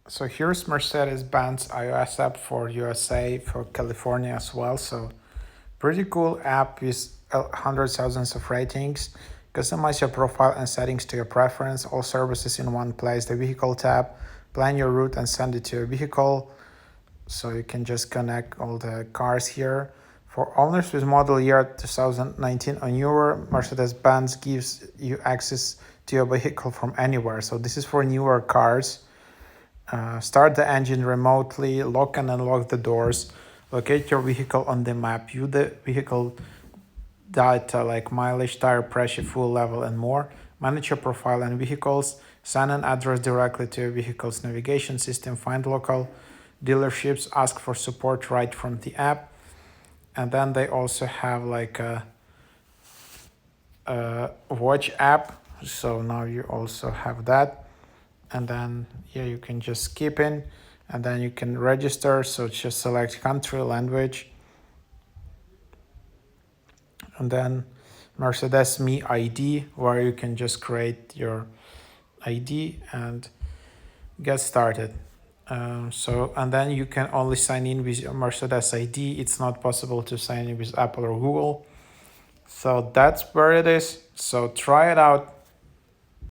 So here's Mercedes-Benz iOS app for USA, for California as well. So pretty cool app with hundreds thousands of ratings. Customize your profile and settings to your preference. All services in one place. The vehicle tab, plan your route and send it to your vehicle. So you can just connect all the cars here. For owners with model year 2019 or newer, Mercedes-Benz gives you access to your vehicle from anywhere. So this is for newer cars. Start the engine remotely, lock and unlock the doors, locate your vehicle on the map, view the vehicle data like mileage, tire pressure, fuel level, and more. Manage your profile and vehicles, send an address directly to your vehicle's navigation system, find local dealerships, ask for support right from the app. And then they also have like a watch app. So now you also have that. And then here you can just skip in and then you can register. So just select country, language, and then Mercedes Me ID, where you can just create your ID and get started. And then you can only sign in with your Mercedes ID. It's not possible to sign in with Apple or Google. So that's where it is. So try it out.